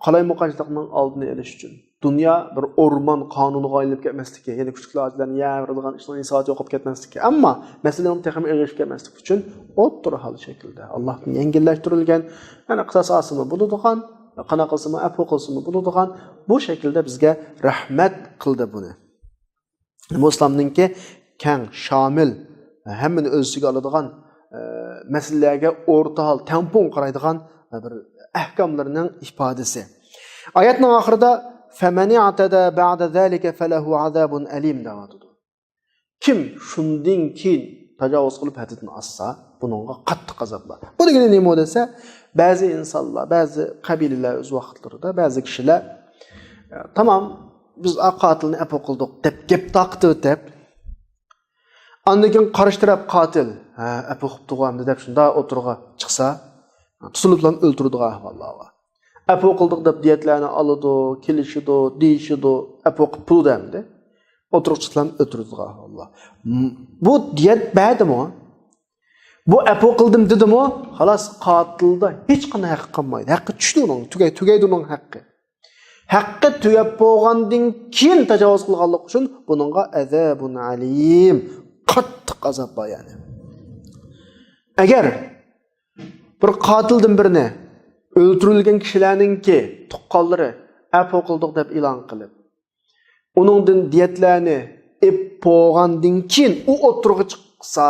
qalaymuqanchilikning oldini olish uchun dünya bir orman qonuniga aylanib ketmasligi, ya'ni kuchuklar o'zlarini yavradigan ishning insoniyat yo'qib ketmasligi, ammo masalaning texnik erishib ketmasligi uchun o'ttir hal shaklda Allohning yengillashtirilgan, yana qisas asimi bo'ladigan, qana qilsimi, afu qilsimi bo'ladigan bu shaklda bizga rahmat qildi buni. Muslimninki keng, shamil, hammani o'z ichiga oladigan masalalarga o'rta hal, tampon qaraydigan bir ahkomlarning ifodasi. Oyatning oxirida فَمَنِ اَعْتَدَى بَعْدَ ذَلِكَ فَلَهُ عَذَابٌ أَلِيمٌ deyildi. Kim shundan keyin tajovuz qilib hadidni assa, buningga qattiq azob bor. Bu degani nima desa, ba'zi insonlar, ba'zi qabilalar o'z vaqtlarida, ba'zi kishilar tamam biz qatilni apo qildik deb gap taqdi deb andan keyin qarshi taraf qatil apo qilib turganmiz deb shunda o'tirg'a chiqsa, tutilib o'ltiradigan ahvollar bor. Apo qildik deb diyetlarni oladi, kelishidi, deyishidi, apo qilib pul demdi. O'tirchilarni o'tiradigan ahvollar. Bu diyet ba'dimi? Bu apo qildim dedimi? Xolos qatilda hech qanday haqqi qolmaydi. Haqqi tushdi uning, tugaydi uning haqqi. Haqqi tugab bo'lgandan keyin tajovuz qilganlik uchun buningga azabun alim, qattiq azob bor yani. Agar bir qatildan birini öldürülgen kişilerinki tuqqallari apo qildik deb e'lon qilib, uningdan diyetlarni ep bo'lgandan keyin u o'tirg'i chiqsa,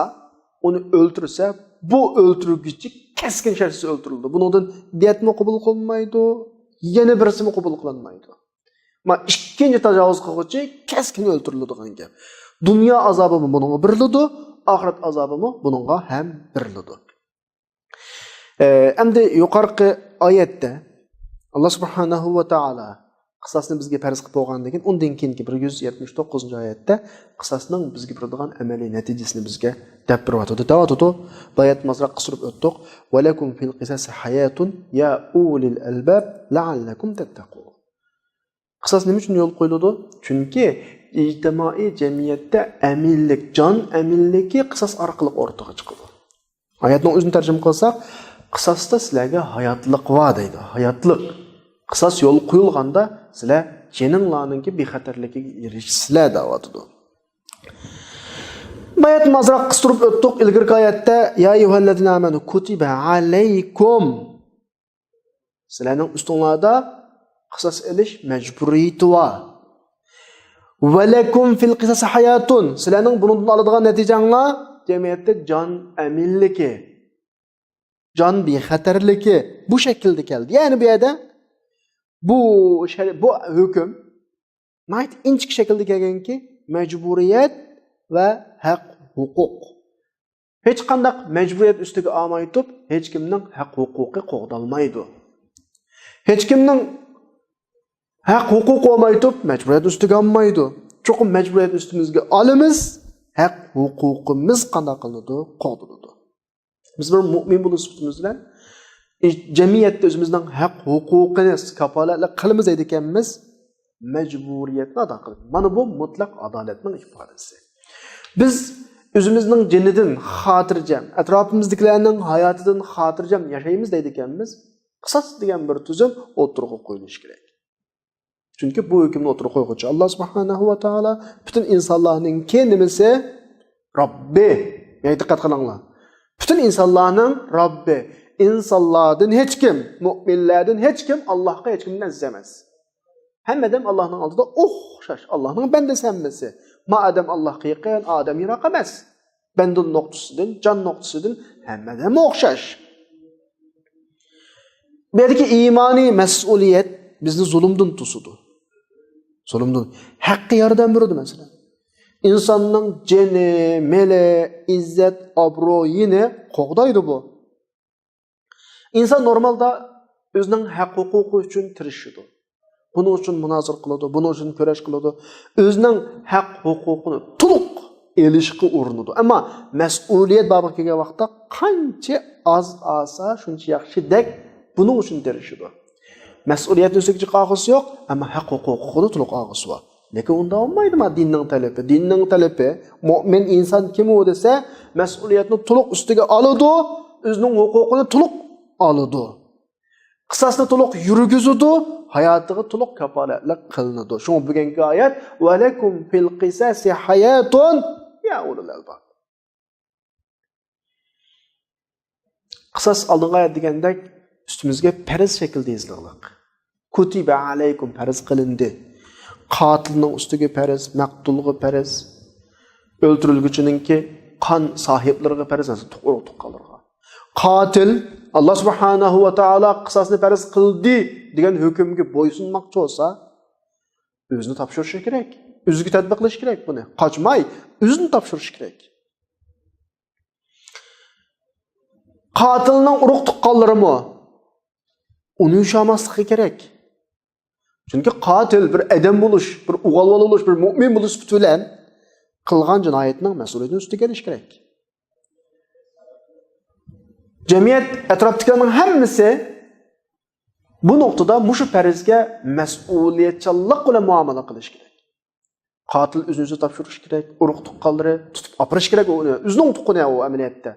uni o'ldirsa, bu o'ldiruvchi keskin shartsiz o'ldirildi. Buningdan diyetmi qabul qilinmaydi, yana birisi qabul qilinmaydi. Ma ikkinchi tajovuz qiluvchi keskin o'ltiriladigan gap. Dunyo azobi buningga beriladi, oxirat azobi buningga ham beriladi. Endi yuqorqi oyatda Alloh subhanahu va taolo qisosni bizga farz qilib qo'ygandan keyin undan keyingi 179-oyatda qisosning bizga beradigan amaliy natijasini bizga deb beryapti. Davotida bayat mazraq qisirib o'tdik. Va lakum fil qisas hayatun ya ulil albab la'allakum tattaqun. Qisas nima uchun yo'l qo'yiladi? Chunki ijtimoiy jamiyatda amillik, jon amilligi qisas orqali o'rtaga chiqadi. Oyatning o'zini tarjima qilsak, qisosda sizlarga hayotlik va deydi. Hayotlik. Qisas yo'l qo'yilganda sizlar jeninglarninki bexatarligiga erishsizlar deyapti. Bayat mazraq qistirib o'tdik ilgirki oyatda ya ayyuhallazina amanu kutiba alaykum. Sizlarning ustinglarda qisas elish majburiyati bor. Va lakum fil qisas hayatun. Sizlarning bundan oladigan natijanglar jamiyatda jon amilligi, jon bexatarligi bu shaklda keldi. Ya'ni bu yerda bu hukm mayt inchik shaklda kelganki majburiyat va haq huquq. Hech qanday majburiyat ustiga olmaytib, hech kimning haq huquqi qo'g'dalmaydi. Hech kimning haq huquq olmaytib, majburiyat ustiga olmaydi. Cho'qim majburiyat ustimizga olamiz, haq huquqimiz qanday qilinadi, qo'g'daladi. Biz bir mu'min bo'lishimiz bilan jamiyatda o'zimizning haq huquqini kafolatlik qilamiz ekanmiz, majburiyatni ado qilamiz. Mana bu mutlaq adolatning ifodasi. Biz o'zimizning jinidan xotirjam, atrofimizdagilarning hayotidan xotirjam yashaymiz ekanmiz, qisas degan bir tuzum o'tirg'i qo'yilishi kerak. Chunki bu hukmni o'tirg'i qo'yuvchi Alloh subhanahu va taolo butun insonlarning nimasi Robbi. Diqqat qilinglar. Butun insonlarning Robbi. İnsanlardan hech kim, mu'minlardan hech kim Allohga hech kimdan aziz emas. Hammadan Allohning oldida o'xshash, Allohning bandasi hammasi. Ma adam Allohga yaqin, odam yiroq emas. Bandun nuqtasidan, jon nuqtasidan hammadan o'xshash. Bu yerdagi iymoniy mas'uliyat bizni zulmdan tusudu. Zulmdan haqqi yordam beradi masalan. İnsanning jini, meli, izzat, obro'yini qo'g'daydi bu. İnsan normalda özünün haq huquqi uchun tirishadi. Buning uchun munozir qiladi, buning uchun kurash qiladi. Özünün haq huquqini to'liq elishga urinadi. Ammo mas'uliyat babiga kelgan vaqtda qancha az olsa, shuncha yaxshidek buning uchun tirishadi. Mas'uliyatni o'ziga qog'osi yo'q, ammo haq huquqini to'liq og'isi bor. Lekin unda olmaydimi dinning talabi? Dinning talabi mu'min inson kim u desa, mas'uliyatni to'liq ustiga oladi, o'zining huquqini to'liq oladi. Qisasni to'liq yurgizadi, hayotiga to'liq kafolatlik qilinadi. Shu bugungi oyat va lakum fil qisasi hayatun ya ulul albab. Qisas oldingi oyat degandek ustimizga farz shaklda yozilgan. Kutiba alaykum farz qilindi. Qotilning ustiga farz, maqtulga farz, o'ldirilguchininki qon sohiblariga farz, tuqqanlarga. Qotil Allah subhanahu va taolo qisosni farz qildi degan hukmga bo'ysunmoqchi bo'lsa, o'zini topshirishi kerak. O'ziga tatbiqlash kerak buni. Qochmay, o'zini topshirish kerak. Qotilning urug' tuqqanlarimi uni ushlamasligi kerak. Chunki qotil bir odam bo'lish, bir o'g'il bo'lish, bir mu'min bo'lish bilan qilgan jinoyatning mas'uliyatini ustiga olish kerak. Jamiyat atrofdagilarning hammasi bu nuqtada mushu farzga mas'uliyatchanlik bilan muomala qilish kerak. Qotil o'zini topshirish kerak, urug' tuqqanlari tutib opirish kerak uni, o'zining tuqqani u amaliyotda.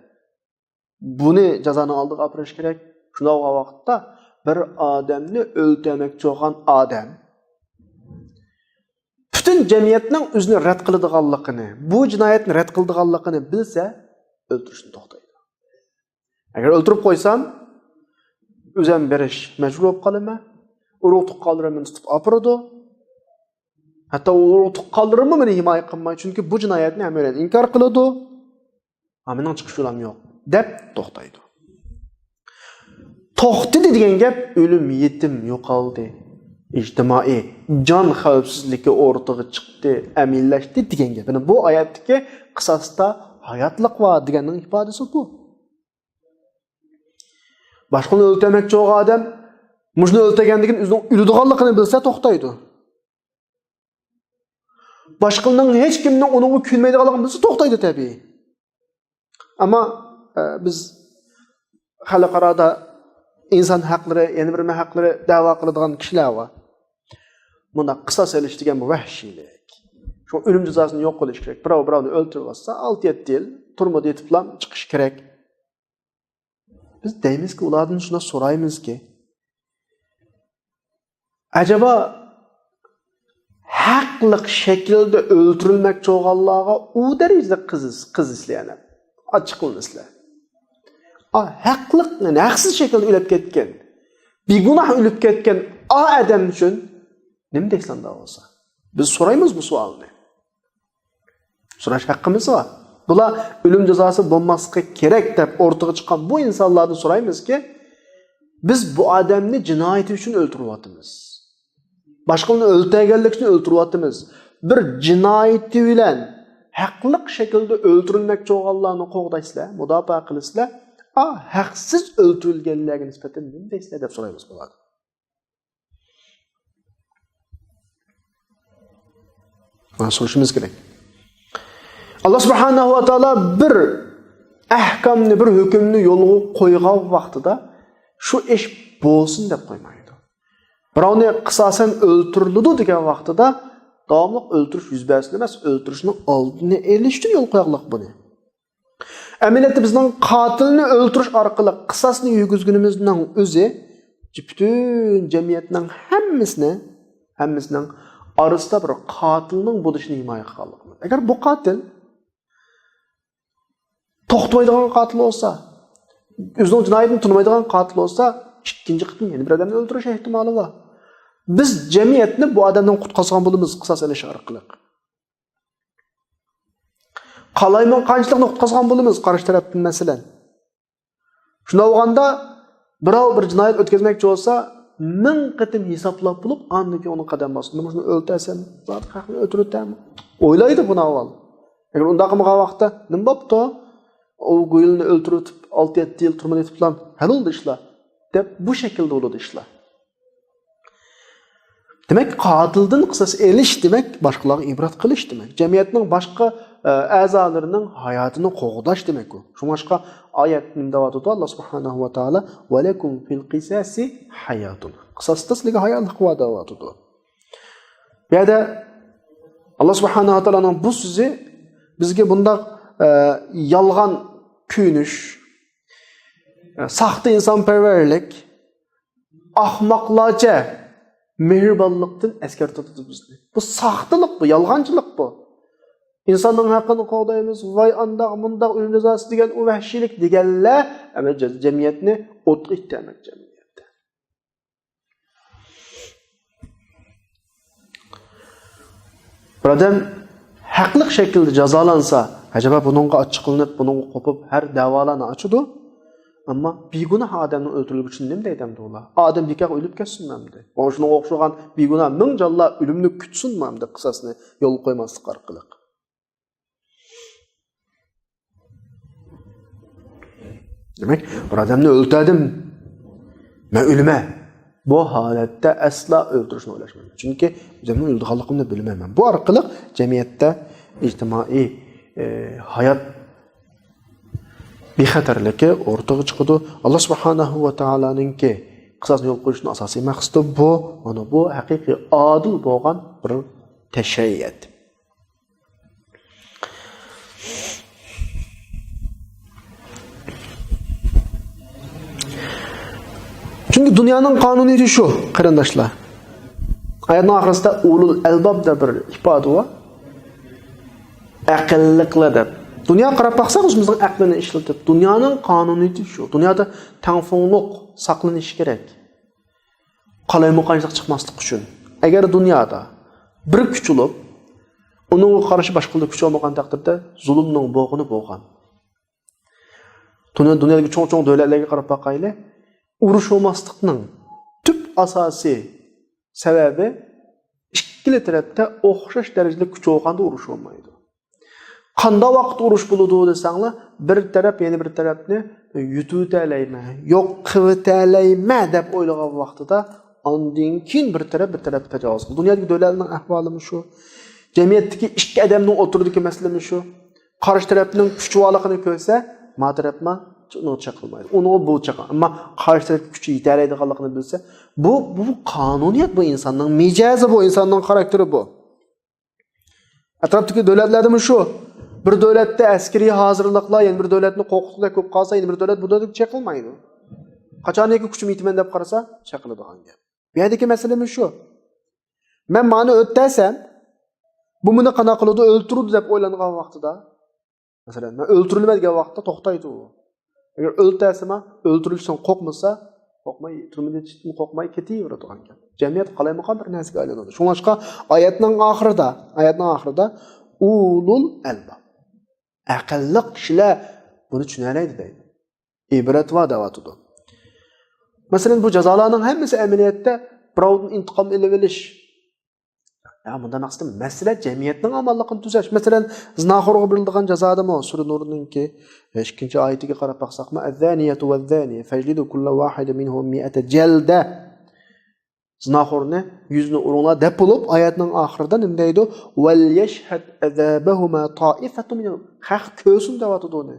Buni jazoni oldiga opirish kerak. Shunday vaqtda bir odamni o'ldirmoqchi bo'lgan odam butun jamiyatning o'zini rad qiladiganligini, bu jinoyatni rad qiladiganligini bilsa, o'ldirishni to'xtaydi. Agar o'ldirib qo'ysam, o'zim berish majbur bo'lib qolaman. Urug' tuqqanlarimni tutib opiradi. Hatto urug' tuqqanlarimni meni himoya qilmay, chunki bu jinoyatni amaliyot inkor qiladi. Mening chiqish yo'lim yo'q deb to'xtaydi. To'xtadi degan gap o'lim, yetim yo'qoldi. ijtimoiy jon xavfsizligi o'rtaga chiqdi, amillashdi degan gap. Yani bu oyatdagi qisosda hayotlik va deganning ifodasi bu. Boshqani o'ldirmoqchi bo'lgan odam mushni o'ldirganligini o'zining o'ldiganligini bilsa to'xtaydi. Boshqaning hech kimning uningga kulmaydiganligini bilsa to'xtaydi tabiiy. Ammo biz xalqarada inson haqlari, yana bir haqlari da'vo qiladigan kishilar bor. Bunda qisos elish degan bu vahshiylik. Shu o'lim jazosini yo'q qilish kerak. Birovni o'ldirib olsa 6-7 yil turmada yetib ham chiqish kerak. Biz deymizki, ulardan shuna so'raymizki, acaba haqliq shaklda o'ldirilmoqchi bo'lganlarga u darajada qizislar, ochiq qilmaslar. Haqliq, yani haqsiz shaklda o'lib ketgan, begunoh o'lib ketgan o odam uchun nima deysanda bo'lsa? Biz so'raymiz bu savolni. So'rash haqqimiz bor. Bular o'lim jazosi bo'lmasligi kerak deb o'rtaga chiqqan bu insonlardan so'raymizki, biz bu odamni jinoyati uchun o'ldiryapmiz. Boshqani o'ldirganlik uchun o'ldiryapmiz. Bir jinoyati bilan haqliq shaklda o'ldirilmoqchi bo'lganlarni qo'g'daysizlar, mudofaa qilasizlar, haqsiz o'ldirilganlarga nisbatan nima deysizlar deb so'raymiz bo'ladi. Mana so'rashimiz kerak. Allah subhanahu wa ta'ala bir ahkamni, bir hukmni yo'lga qo'ygan vaqtida shu ish bo'lsin deb qo'ymaydi. Birovni qisosan o'ldirildi degan vaqtida davomli o'ldirish yuz bersin emas, o'ldirishning oldini olish uchun yo'l qo'yganlik buni. Amaliyotda bizning qotilni o'ldirish orqali qisosni yurgizgunimizning o'zi butun jamiyatning hammasining orasida bir qotilning bo'lishini himoya qilganlik. Agar bu qotil to'xtamaydigan qotil bo'lsa, o'zining jinoyatini tunmaydigan qotil bo'lsa, ikkinchi qitim yana bir odamni o'ldirish ehtimoli bor. Biz jamiyatni bu odamdan qutqazgan bo'lamiz qisos olish orqali. Qalayman qanchaliqni qutqazgan bo'lamiz qarish tarafdan masalan. Shunda bo'lganda birov bir jinoyat o'tkazmoqchi bo'lsa, 1000 qitim hisoblab bo'lib, andan uni qadam bosib, nima shuni o'ldirsam, zot haqni o'tirdim. O'ylaydi buni avval. Agar unda qilmagan vaqtda nima bo'pti? O go'yilni o'ldirib 6-7 yil turmada yetib ham hal bo'ldi ishlar deb bu shaklda bo'ladi ishlar. Demak, qotildan qisos elish demak, boshqalarga ibrat qilish demak. Jamiyatning boshqa a'zolarining hayotini qo'g'dash demak u. Shunga oyat nimdavotida Alloh subhanahu va taolo va lakum fil qisasi hayatun. Qisosda sizlarga hayotlik va davotida. Bu yerda Alloh subhanahu va taoloning bu so'zi bizga bunda yolg'on kuyinish, saxta insonparvarlik, ahmoqlarcha mehribonlikdan eskartadi bizni. Bu saxtalik, bu yolg'onchilik bu. İnsanın haqqını qo'g'daymiz, voy andaq mundaq o'lim jazosi degan u vahshiylik deganlar, ama jamiyatni o'tga itdamak jamiyatda. Bir odam haqliq shaklda jazolansa, acaba buningga ochiq qilinib, buningga qo'pib har da'volarni ochidi. Ammo begunoh odamni o'ldirib uchun nima deydi ular? Odam bekor o'lib ketsinmamdi. Mana shunga o'xshagan begunoh ming jonlar o'limni kutsinmamdi qisosni yo'l qo'ymaslik orqali. Demek, bir adamni o'ldirdim, men o'lma. Bu holatda asla o'ldirishni o'ylashmayman. Chunki o'zimni o'ldirganligimni bilmayman. Bu orqali jamiyatda ijtimoiy hayot bexatarligi o'rtaga chiqadi. Alloh subhanahu va taoloninki qisosni yo'l qo'yishning asosiy maqsadi bu, mana bu haqiqiy odil bo'lgan bir tashayyut. Çünkü dünyanın kanuniyeti şu, qarindoshlar. Ayetning oxirida ulul albob deb bir ifoda bor. Aqlliqlar deb. Dunyo qarab baqsak, o'zimizning aqlini ishlatib, dunyoning qonuniyati shu. Dunyoda tangfonliq saqlanishi kerak. Qalaymuqanchilik chiqmaslik uchun. Agar dunyoda bir kuch bo'lib, uningga qarshi boshqa kuch olmagan taqdirda zulmning bo'g'ini bo'lgan. Dunyodagi cho'ng-cho'ng davlatlarga qarab baqaylik. Urush olmaslikning tüp asası Sebebi ikkili tarafta o'xshash darajada kuch olganda urush olmaydi. Qanda vaqt urush bo'ladi desanglar, bir taraf yana bir tarafni yututalaymi, yo'q qivitalaymi deb o'ylagan vaqtida ondan keyin bir taraf tajovuz qiladi. Dunyodagi davlatlarning ahvolimi shu. Jamiyatdagi ikki odamning o'tirdiki masalami shu. Qarshi tarafning kuchvoligini ko'rsa, ma tarafma uni chaqilmaydi. Uni bu chaqan. Ammo qarshi taraf kuchi yetarliligini bilsa, bu qonuniyat, bu insonning mijozi, bu insonning xarakteri bu. Atrofdagi davlatlarda shu. Bir davlatda askariy hozirliklar, yana bir davlatning qo'rqitlar ko'p qolsa, yana bir davlat bu davlatga chaqilmaydi. Qachoniki kuchim yetman deb qarasa, chaqiladigan gap. Bu yerdagi masalamiz shu. Men mani o'ttasam, bu meni qana qiladi, o'ltirdi deb o'ylangan vaqtida, masalan, men o'ltirilmagan vaqtda to'xtaydi u. Agar o'ltasam, o'ltirilishdan qo'rqmasa, qo'rqmay ketaveradigan gap. Jamiyat qalaymagan bir narsaga aylanadi. Shuningcha oyatning oxirida ulul albab, aqlli kishilar buni tushunalaydi deydi. Ibrat va davatudu. Masalan, bu jazolarning hammasi amaliyotda birovdan intiqom olib olish. Ya bunda maqsad masala jamiyatning amalligini tuzash. Masalan, zinoxorga berilgan jazodami Sura Nurninki 2-oyatiga qarab baqsaqmi, az-zaniyatu vaz-zani fajlidu kullu wahidin minhum 100 jalda. Zinoxorni 100 urunglar deb bo'lib, oyatning oxirida nima deydi? Wal yashhad azabahuma ta'ifatun minhum. Haq ko'rsin deyotdi uni.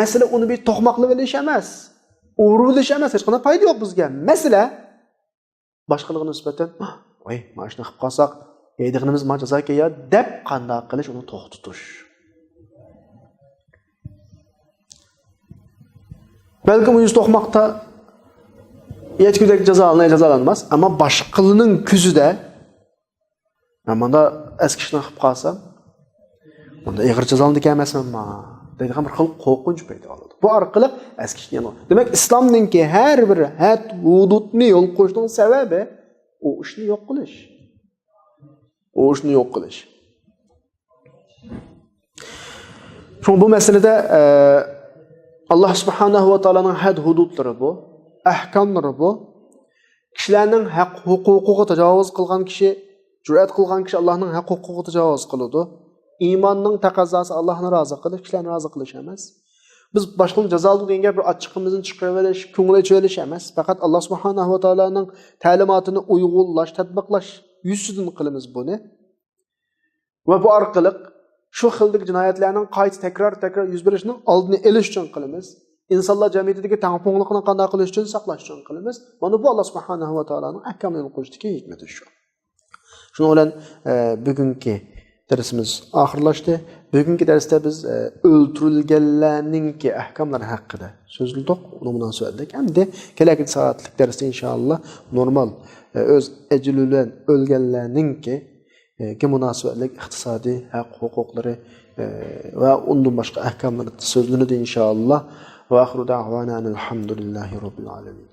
Masala uni bir to'qmoqlab olish emas, urilish emas, hech qanday foyda yo'q bizga. Masala boshqalarga nisbatan voy, mana shuni qilib qolsak, yeydiganimiz ma jazo kelya deb qanday qilish, uni to'xtatish. Balki bu 100 to'qmoqda yetkudek jazolanmas, ammo boshqalarning ko'zida men bunda eski ishni qilib qolsam, bunda ig'ir jazolanadi emasmanmi? Deydigan bir xil qo'rqinch paydo bo'ladi. Bu orqali eski ishni yana. Demak, islomningki har bir had hududni yo'l qo'yishning sababi o ishni yo'q qilish. Shu bu masalada Alloh subhanahu va taolaning had hududlari bu, ahkomlari bu. Kishilarning haq huquqiga tajovuz qilgan kishi, jur'at qilgan kishi Allohning haq huquqiga tajovuz qiladi. Iymonning taqozosi Allohni rozi qilish, kishilarni rozi qilish emas. Biz boshqa jazoldi degan bir ochiqimizni chiqarib ko'ngil ochilish emas. Faqat Alloh subhanahu va taolaning ta'limotini uyg'unlash, tatbiqlash yuzidan qilamiz buni. Va bu orqali shu xildagi jinoyatlarning qayta takror yuz berishining oldini olish uchun qilamiz. İnsanlar jamiyatidagi tangpungliqni qanday qilish uchun saqlash uchun qilamiz. Mana bu Alloh subhanahu va taolaning ahkomlarini qo'yishdagi hikmati shu. Shuning bilan bugungi dersimiz oxirlashdi. Bugungi darsda biz o'ltirilganlarningki ahkomlari haqida so'zladik. Uni munosabatlik. Endi kelajak soatlik darsda inshaalloh normal o'z ajli bilan o'lganlarningki munosabatlik iqtisodiy haq huquqlari va undan boshqa ahkomlar so'zlanadi inshaalloh. Ve ahru da'vana alhamdulillahi rabbil alamin.